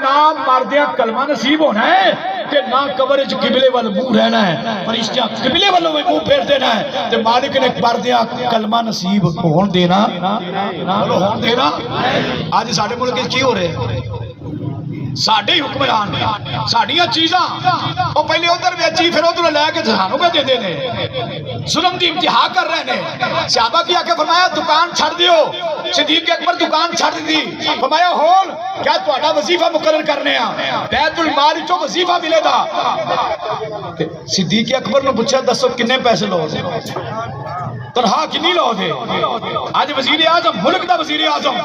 نہ مردیا کلمہ نصیب ہونا ہے کہ نہ قبر وچ قبلے ول منہ رہنا ہے، فرشتیاں قبلے والوں بھی منہ پھیر دینا ہے تے مالک نے مردیا کلمہ نصیب ہون دینا، بولو ہون دینا۔ آج ساڈے ملک وچ کی ہو رہے ساڈے حکمران ساڈیاں چیزاں وہ پہلے ادھر بیچی پھر ادھر لے کے سانوں پہ دے دینے، ظلم دی انتہا کر رہے ہیں۔ صحابہ کی آکے فرمایا دکان چھڑ دیو، صدیق اکبر دکان چھڑ دی، فرمایا ہون کیا تہاڈا وظیفہ مقرر کرنے ہاں، بیت المال چوں وظیفہ ملے گا۔ صدیق اکبر نے پوچھا دسو کنے پیسے لو گے، تنہا کنی لو گے؟ آج وزیر اعظم ملک دا وزیر اعظم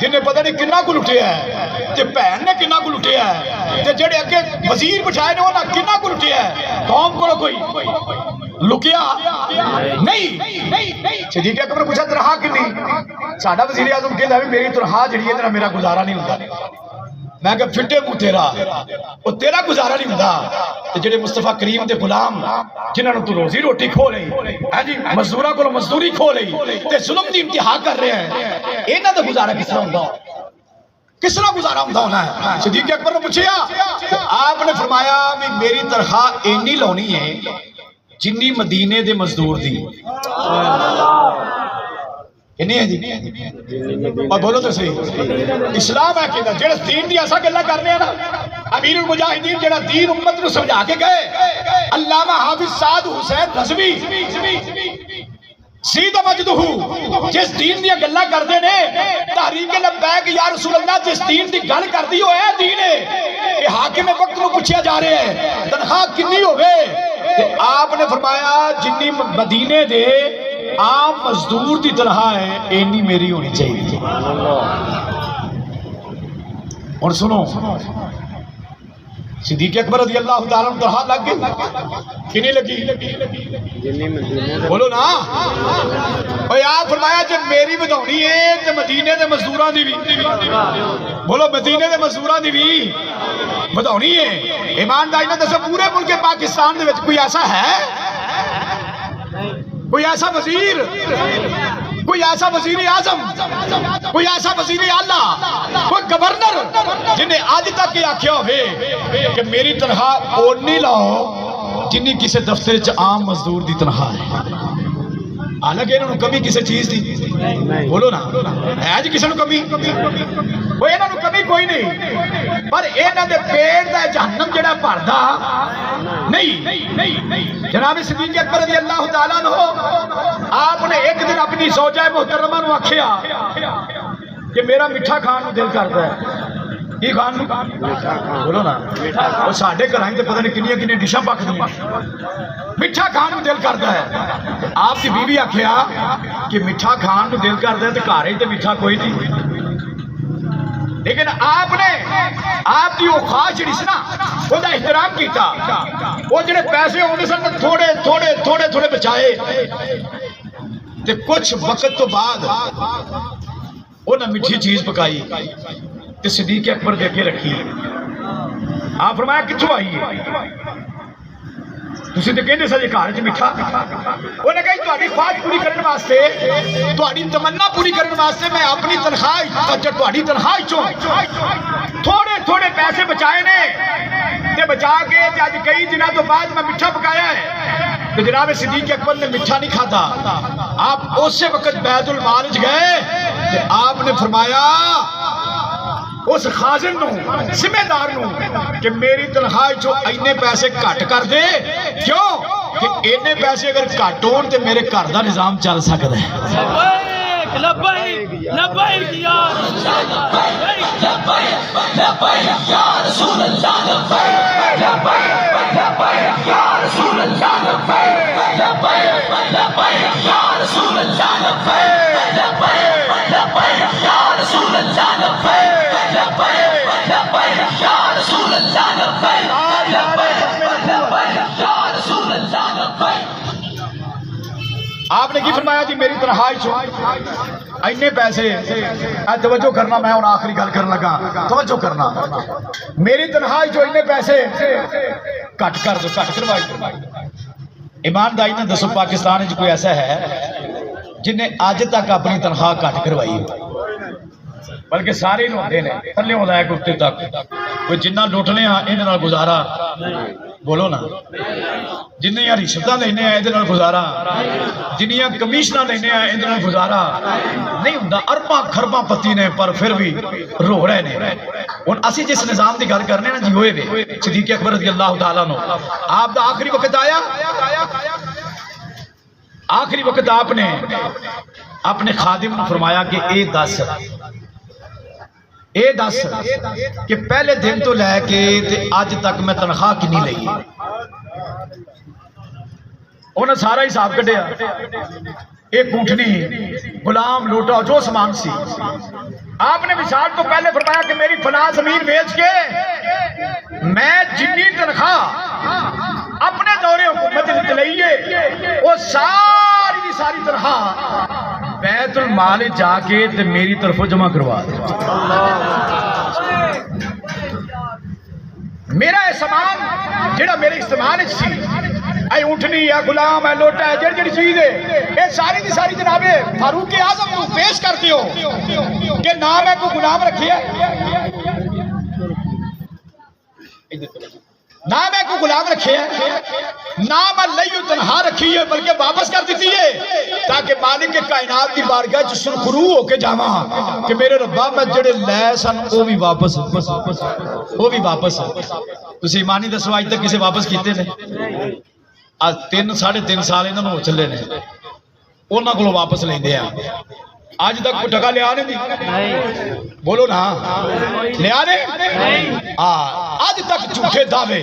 جن نے پتہ نہیں کنا کو لٹیا ہے تے بہن نے کنا کو لٹیا ہے تے جڑے اگے وزیر بٹھائے نے انہاں کنا کو لٹیا ہے، قوم کو کوئی لکیا نہیں۔ صدیق اکبر نے پوچھا تنہا کنی؟ ساڈا وزیر اعظم کہندا ہے میری تنہا جڑی ہے میرا گزارا نہیں ہوندا۔ میں کہ پھٹے منہ تیرا وہ تیرا گزارا نہیں ہوندا تے جڑے مصطفیٰ کریم دے غلام جنہاں نوں تو روزی روٹی کھو لئی، ہاں جی مزدوراں کولوں مزدوری کھو لئی تے ظلم دی انتہا کر رہے ہیں، انہاں دا گزارا کس طرح ہوندا، کس طرح گزارا ہوندا ہونا ہے؟ صدیق اکبر نے پوچھا، آپ نے فرمایا بھی میری تنخواہ اینی لونی ہے جنی مدینے دے مزدور دی۔ کنی ہے جی اور بولو تو صحیح، اسلام ہے کہ جڑا دین دی ایسا گلا کرنے ہیں نا، امیر المجاہدین جڑا دین امت نو سمجھا کے گئے علامہ حافظ سعد حسین رضوی سیدہ مجدہو جس دین دیا گلا کردے نے تحریک لبیک یا رسول اللہ جس دین دی گل کردی ہو اے دین ہے کہ حاکم وقت نو پوچھیا جا رہے ہیں تنخواہ کنی ہوئے، آپ نے فرمایا جنی مدینے دے عام مزدور دی تنخواہ ہے اینی میری ہونی چاہیے۔ اور سنو صدیق اکبر رضی اللہ تعالیٰ عنہ تنخواہ لگ گئی کنی لگی؟ بولو نا۔ اور آپ فرمایا جب میری بدھونی ہے تو مدینے دے مزدوراں دی بھی، بولو مدینے دے مزدوراں دی بھی بدھونی ہے۔ ایمانداری نے دسو پورے ملک پاکستان دے وچ کوئی ایسا ہے، کوئی ایسا وزیر، کوئی ایسا وزیر اعظم، کوئی ایسا وزیر اعلیٰ، کوئی گورنر جنہیں آج تک یہ آکھیا ہوئے کہ میری تنخواہ اونی لاؤ جنہی کسی دفتر چ عام مزدور دی تنخواہ ہے؟ حالانکہ انہوں نے کمی کسی چیز دی، بولو نا ہے جی کسی نے کمی، وہ انہوں نے کمی کوئی نہیں، پر انہوں نے پیٹ دا جہنم جڑا پردہ نہیں۔ جناب صدیق اکبر رضی اللہ تعالیٰ عنہ آپ نے ایک دن اپنی زوجہ محترمہ نو آکھیا کہ میرا میٹھا کھان نو دل کرتا ہے، یہ کھان نو بولو نا، وہ ساڈے گھراں تے پتہ نہیں کنیاں کنیاں ڈشاں پکدیاں، میٹھا کھان نو دل کرتا ہے۔ آپ کی بیوی آکھیا کہ میٹھا کھان نو دل کرتا ہے تے گھر ہی تے میٹھا کوئی نہیں، لیکن آپ نے آپ کی وہ خواہش جڑی سی نا وہ دا احترام کیتا، وہ جڑے پیسے ہونے سن تھوڑے تھوڑے تھوڑے تھوڑے بچائے تے کچھ وقت تو بعد وہ نہ میٹھی چیز پکائی تے صدیق اکبر دے کے رکھی۔ آپ فرمایا کتھوں آئی ہے؟ تسی تے کہندے سا جی گھر وچ میٹھا، انہاں کہا تہاڈی خواہش پوری کرن واسطے، تہاڈی تمنا پوری کرن واسطے میں اپنی تنخواہ تہاڈی تنخواہ چوں تھوڑے تھوڑے پیسے بچائے نے تے بچا کے تے اج کئی دنوں تو بعد میں میٹھا پکایا ہے۔ تو جناب صدیق اکبر نے میٹھا نہیں کھاتا، آپ اسی وقت بیت المال وچ گئے تے آپ نے فرمایا اس خازن نو ذمہ دار نو کہ میری تنخواہ چو اینے پیسے کٹ کر دے، کیوں کہ اینے پیسے اگر کٹ ہون تے میرے گھر دا نظام چل سکتا ہے۔ لبیک لبیک یا رسول اللہ، لبیک لبیک لبیک یا رسول اللہ، لبیک لبیک لبیک یا رسول اللہ، لبیک لبیک لبیک یا رسول اللہ، لبیک لبیک لبیک یا رسول اللہ، لبیک لبیک لبیک یا رسول اللہ، لبیک۔ آپ نے کی فرمایا جی میری تنخواہ چوں اینے پیسے، توجہ کرنا، میں آخری گل کرنے لگا، توجہ کرنا، میری تنخواہ چوں اینے پیسے کٹ کر دو، کٹ کروائی۔ ایمانداری نے دسو پاکستان کوئی ایسا ہے جنہیں آج تک اپنی تنخواہ کٹ کروائی؟ بلکہ سارے ہی ہوتے ہیں تھلے ہوتا ہے کتے تک کوئی جنہ لٹنے یہ گزارا بولو نا جنیاں رشوتاں لینے یہ گزارا جنیاں کمیشناں لینے یہ گزارا نہیں ہوں ارباں خرباں پتی نے پر پھر بھی رو رہے ہیں ہوں اسی جس نظام کی گل کرنے نا جی ہوئے وے صدیق اکبر رضی اللہ تعالیٰ نو آپ دا آخری وقت آیا آخری وقت آپ نے اپنے خادم نے فرمایا کہ اے دس کہ پہلے دن تو لے کے اج تک میں تنخواہ کنی لئی انہیں سارا حساب کٹیا ایک اونٹنی غلام لوٹا جو سامان سی آپ نے وصال تو پہلے فرمایا کہ میری فلاں زمین بیچ کے میں جنی تنخواہ اپنے دورے حکومت لئیے وہ ساری ساری تنخواہ بیت المال جا کے تے میری طرف جمع کروا دے میرا سامان جڑا میرے استعمال سی اے اونٹنی یا غلام ہے لوٹا ہے جڑی جڑی چیز ہے یہ ساری دی ساری جناب فاروق اعظم کو پیش کرتے ہو کہ نام ہے کو غلام رکھیے نام ہے کو غلام رکھے نام اللہ تنہا رکھی ہے بلکہ واپس کر دیتی ہے تاکہ مالک کے کائنات کی بارگاہ چ سرخرو ہو کے جاواں کہ میرے ربا میں جڑے لے سن وہ بھی واپس تسی ایمانی دسو اج تک کسے واپس کیتے نے آج 3.5 سال انہوں نے ہو چلے نے انہاں کو واپس لیندے ہیں آج تک کوئی ٹکا لیا نہیں بولو نا لیا نہیں آج تک جھوٹے دعوے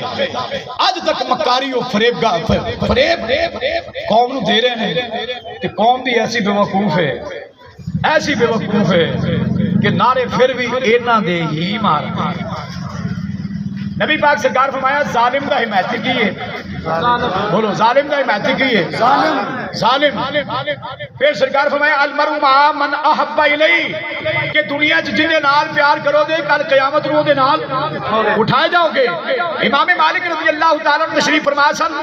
آج تک مکاری و فریب قوم نو دے رہے ہیں کہ قوم بھی ایسی بے وقوف ہے کہ نعرے پھر بھی اینا دے ہی مار نبی پاک سرکار فرمایا ظالم دا حمایتی کی ہے بولو ظالم دا حمایتی کی ہے ظالم پھر سرکار فرمایا المرء مع من احب الیہ کہ دنیا جنہیں نال پیار کرو دے کل قیامت رو دے نال اٹھائے جاؤ گے امام مالک رضی اللہ تعالیٰ نے تشریف فرمایا سن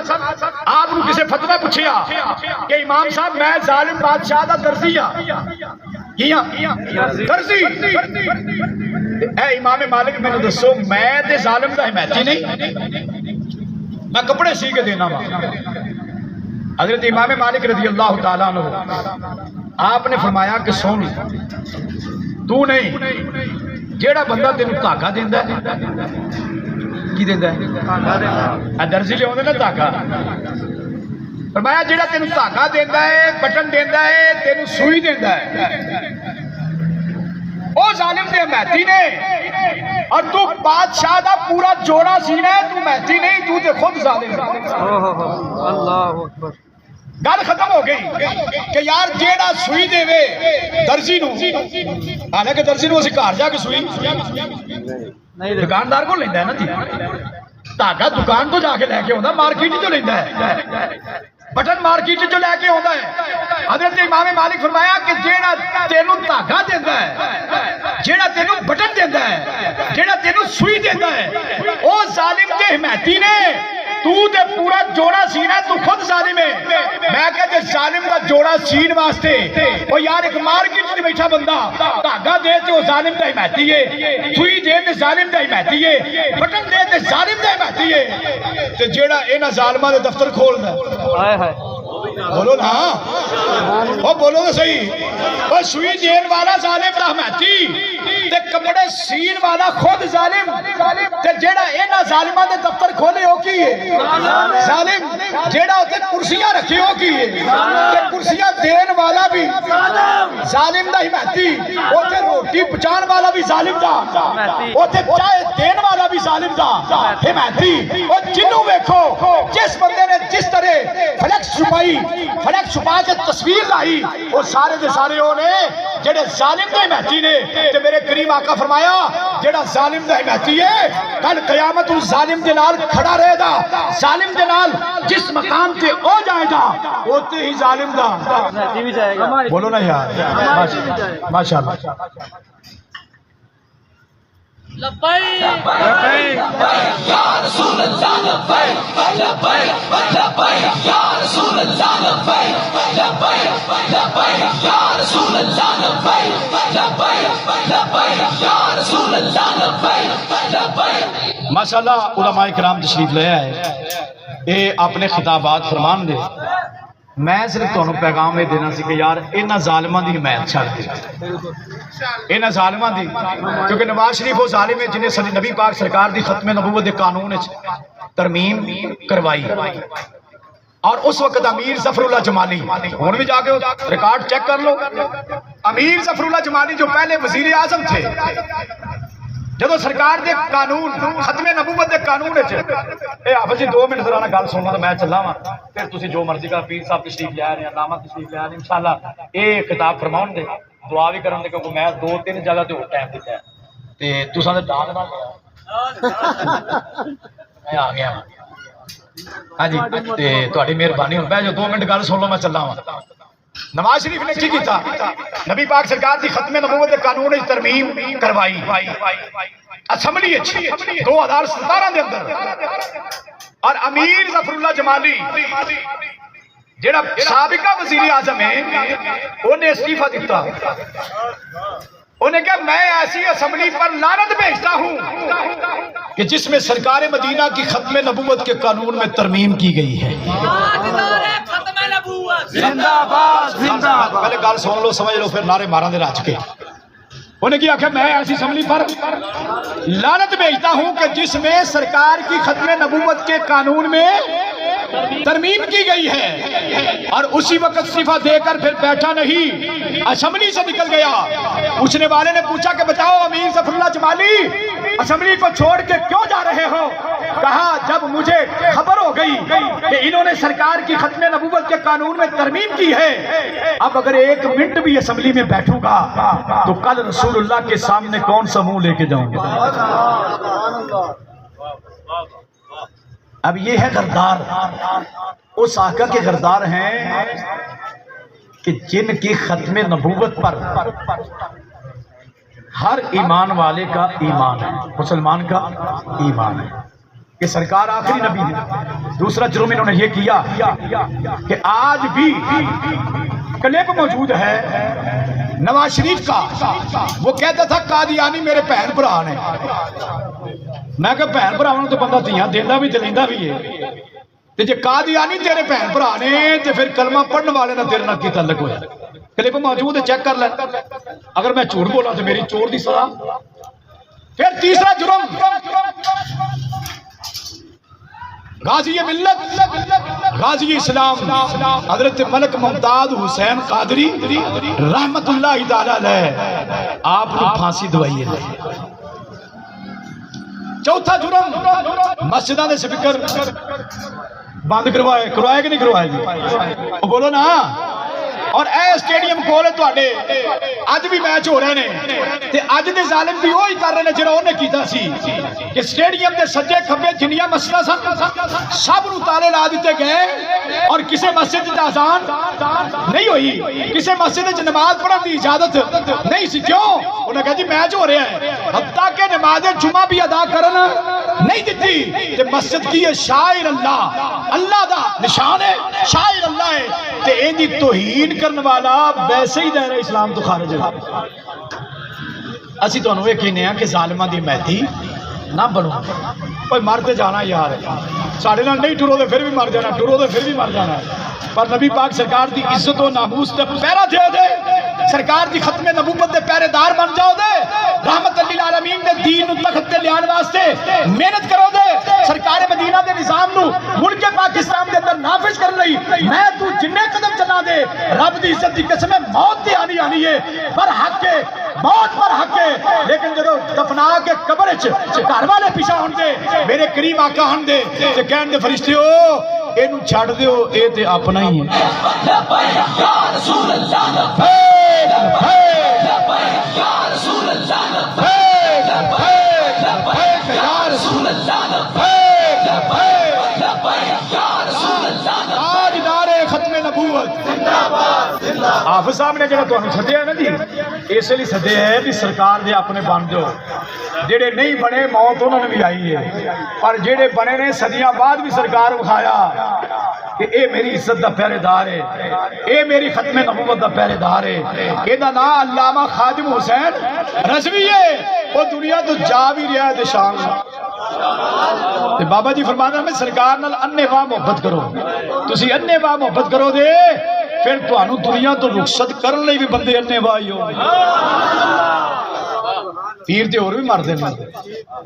آپ نے کسے فتوی پوچھیا کہ امام صاحب میں ظالم بادشاہ دا درزی درزی اے امام مالک میں نے دسو میں تے ظالم دا حمایتی نہیں میں کپڑے سی کے دینا وا حضرت امام مالک رضی اللہ تعالیٰ عنہ آپ نے فرمایا کہ سن تو نہیں جیڑا بندہ تینوں دھاگا دیندا ہے کی دیندا ہے درزی لے اوندے نا دھاگا فرمایا جیڑا تینوں دھاگا دیندا ہے بٹن دیندا ہے تینوں سوئی دیندا ہے او ظالم دے مہتی نے اور تو بادشاہ دا پورا جوڑا سینا ہے تو مہتی نہیں تو تے خود ظالم اللہ اکبر گل ختم ہو گئی کہ یار جیڑا سوئی دے وے درزی نو حالانکہ درزی نو اسی گھر جا کے سوئی دکاندار کو لیندا ہے نا جی دھاگا دکان تو جا کے لے کے ہوندا مارکیٹ جو لیندا ہے بٹن مارکیٹ جو لے کے ہوندا ہے حضرت امام مالک فرمایا کہ جیڑا تینوں دھاگا دیندا ہے جیڑا تینوں بٹن دیندا ہے جیڑا تینوں سوئی دیندا ہے او ظالم دے حمایتی نے تو تے پورا جوڑا سینا تو خود ظالم ہے میں کہتے ظالم کا جوڑا سین واسطے وہ یار ایک مارکیٹ میں بیٹھا بندہ دھاگا دے تے وہ ظالم دا حمایتی ہے سوئی دے تے ظالم دا حمایتی ہے بٹن دے تے ظالم دا حمایتی ہے تے جیڑا انہاں ظالماں دے دفتر کھولدا ہے بولو نا وہ بولو نا صحیح وہ سوئی دین والا ظالم دا حمایتی تے کپڑے سین والا خود ظالم تے جیڑا انہاں ظالماں دے دفتر کھولے ہو کی ہے ظالم جیڑا ہوتے کرسیاں رکھی ہو کی ہے تے کرسیاں دین والا بھی ظالم دا حمایتی ہوتے روٹی پچان والا بھی ظالم دا ہوتے چائے دین والا بھی ظالم دا حمایتی اور جنوں ویکھو جس بندے نے جس طرح فلیکس چھپا کے تصویر لائی وہ سارے دے سارے ہونے جڑے ظالم دا حمایتی نے تے میرے کریم آقا فرمایا جڑا ظالم دا حمایتی ہے کل قیامت اس ظالم دے نال کھڑا رہے گا ظالم دے نال جس مقام تے ہو جائے گا ہوتے ہی ظالم دا بولو نا یار ماشاءاللہ لبیک یا رسول اللہ لبیک لبیک لبیک یا رسول اللہ لبیک لبیک لبیک یا رسول اللہ لبیک لبیک لبیک یا رسول اللہ لبیک لبیک. ماشاءاللہ علماء کرام تشریف لے آئے یہ اپنے خطابات فرمان دے. میں صرف تمہیں پیغام یہ دینا سی کہ یار انہاں ظالماں دی حمایت چھڑ دے. انہاں ظالماں دی کیونکہ نواز شریف وہ ظالم ہے جنہیں صلی نبی پاک سرکار دی ختم نبوت دے قانون ترمیم کروائی. اور اس وقت امیر ظفر اللہ جمالی ہوں بھی جا کے ریکارڈ چیک کر لو. امیر ظفر اللہ جمالی جو پہلے وزیر اعظم تھے جدو سرکار دے قانون ختم نبوت دے قانون اے حافظ جی 2 منٹ ذرا گل سننا تو میں چلا وا پھر تسی جو مرضی کا پیر صاحب تشریف لے آ رہے ہیں علامہ تشریف لے آ رہے ہیں انشاءاللہ اے خطاب فرماؤں دے دعا بھی کرن دے کیونکہ میں 2-3 جگہ تے ہو ٹائم دیتا ہے تے تساں دے ڈانگ نہ میں آ گیا ہاں جی تے تہاڈی مہربانی ہو بیٹھ جو 2 منٹ گل سن لو میں چلا وا. نواز شریف نے کی کیتا نبی پاک سرکار دی ختم نبوت دے قانون ترمیم کروائی اسمبلی 2017 دے اندر. اور امیر ظفر اللہ جمالی جڑا سابقہ وزیر اعظم ہے انہیں استعفیٰ دیتا. انہیں کہا میں ایسی اسمبلی پر لعنت بھیجتا ہوں کہ جس میں سرکار مدینہ کی ختم نبوت کے قانون میں ترمیم کی گئی ہے. زندہ باد زندہ باد. پہلے گل سن لو سمجھ لو پھر نعرے مارا دے رچ کے. انہیں کیا کہ میں ایسی اسمبلی پر لعنت بھیجتا ہوں کہ جس میں سرکار کی ختم نبوت کے قانون میں ترمیم کی گئی ہے. اور اسی وقت استعفیٰ دے کر پھر بیٹھا نہیں اسمبلی سے نکل گیا. پوچھنے والے نے پوچھا کہ بتاؤ امیر ظفر اللہ جمالی اسمبلی کو چھوڑ کے کیوں جا رہے ہو؟ کہا جب مجھے خبر ہو گئی کہ انہوں نے سرکار کی ختم نبوت کے قانون میں ترمیم کی ہے اب اگر 1 منٹ بھی اسمبلی میں بیٹھوں گا تو کل رسول اللہ کے سامنے کون سا منہ لے کے جاؤں گا. اب یہ ہے غردار. اس آقا کے غردار ہیں کہ جن کی ختم نبوت پر ہر ایمان والے کا ایمان ہے مسلمان کا ایمان ہے کہ سرکار آخری نبی ہے. دوسرا جرم انہوں نے یہ کیا کہ آج بھی کلپ موجود ہے نواز شریف کا. وہ کہتا تھا قادیانی میرے بہن بھرا نے. میں کہ بہن بھرا تو بندہ دھیاں دینا بھی دلیندا بھی ہے تے جے قادیانی تیرے بہن بھرا نے تے پھر کلمہ پڑھنے والے نہ تیرے نال کی تعلق ہویا. کلپ موجود ہے چیک کر لے. اگر میں جھوٹ بولا تو میری چور دی سزا. پھر تیسرا جرم غازی ملت غازی اسلام حضرت ملک ممتاز حسین قادری رحمت اللہ تعالی علیہ آپ کو پھانسی دوائی ہے. چوتھا جرم مسجدوں کے سپیکر بند کروائے کہ نہیں کروائے جی بولو نا. اور اے سٹیڈیم کول تواڈے اج بھی میچ ہو رہے ہیں تے اج دے ظالم بھی وہی کر رہے ہیں جڑا انہیں کیتا سی کہ سٹیڈیم دے سجے کھبے جنیاں مسجداں سن سب نوں تالے لا دیتے گئے اور کسے مسجد تے اذان نہیں ہوئی کسے مسجد وچ نماز پڑھن دی اجازت نہیں سی. کیوں؟ انہوں نے کہا جی میچ ہو رہا ہے. حتیٰ کہ نماز جمعہ بھی ادا کرنا نہیں دیتی کہ مسجد کی یہ شاعر اللہ دا نشان ہے شاعر اللہ ہے تے ان دی توہین کرنے والا ویسے ہی دائرہ اسلام تو خارج ہے. اسی تو انہوں یہ کہنے ہیں کہ ظالمہ دی محتی نہ بنو. کوئی مرتے جانا یار ساڑھے نال نہیں ٹرو دے پھر بھی مر جانا ٹرو دے پھر بھی مر جانا پر نبی پاک سرکار دی عزت و ناموس تے پیرا دے دے سرکار دی ختم نبوت دے پہرے دار بن جاؤ دے رحمت للعالمین دے دین نو تخت تے لیان واسطے محنت کرو دے سرکار مدینہ دے نظام نو ملک پاکستان دے اندر نافذ کر لئی میں تو جننے قدم چلا دے رب دی عزت دی قسم ہے موت تے آنی ہے پر حق ہے موت پر حق ہے. لیکن جدو دفنا کے قبر وچ گھر والے پیچھے ہون دے میرے کریم آقا ہون دے تے کہن دے فرشتے او اینو چھڈ دیو اے تے اپنا ہی ہے. لبیک یا رسول اللہ لبیک لبیک یا رسول اللہ لبیک لبیک لبیک یا رسول اللہ لبیک لبیک لبیک یا رسول اللہ. آج نعرے ختم نبوت زندہ باد زندہ. حافظ صاحب نے جڑا تانوں سدیا نا جی اس لیے سدیا ہے کہ سرکار دے اپنے بن جاؤ جڑے نہیں بنے موت انہوں نے بھی آئی ہے پر جڑے بنے نے صدیاں بعد بھی سرکار وکھایا کہ اے میری عزت دا پہرے دار ہے اے میری ختم نبوت دا پہرے دار ہے اے دا نام علامہ خادم حسین رضوی ہے وہ دنیا تو جا بھی رہا ہے شان تے بابا جی فرمانا میں سرکار نال انے واہ محبت کرو تسی انے واہ محبت کرو دے پھر تانوں دنیا تو رخصت کرن لئی بھی بندے انے واہ ہی ہو پیر تے اور بھی مردے نے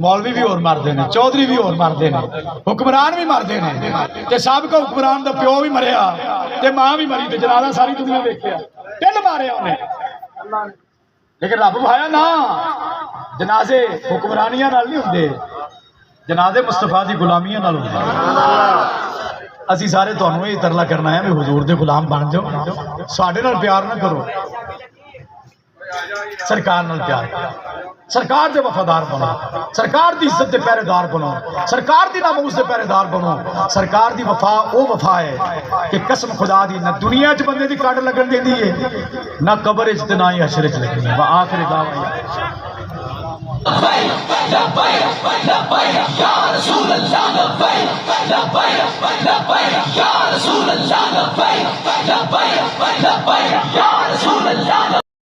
مولوی بھی اور مردے نے چودھری بھی اور مردے نے حکمران بھی مردے نے تے سابقہ حکمران دا پیو بھی مریا تے ماں بھی مری تے جنازہ ساری دنیا دیکھیا تین ماریا انہیں لیکن رب بھایا نا جنازے حکمرانیاں نال نہیں ہوندے جنازے مصطفیٰ دی غلامیاں نال ہوندے اسی سارے تانوں یہ ترلا کرنا ہے کہ حضور دے غلام بن جاؤ ساڈے نال پیار نہ کرو سرکار نال پیار سرکار دے وفادار بنو سرکار دی عزت دے پہرے دار بنو سرکار دی ناموس دے پہرے دار بنو سرکار دی وفا او وفا ہے کہ قسم خدا دی نہ دنیا چ بندے دی کٹ لگن دیندی ہے نہ قبر وچ تے نہ ہی حشر وچ لگنی ہے آخر دعوانا لبیک لبیک لبیک یا رسول اللہ لبیک لبیک لبیک یا رسول اللہ لبیک لبیک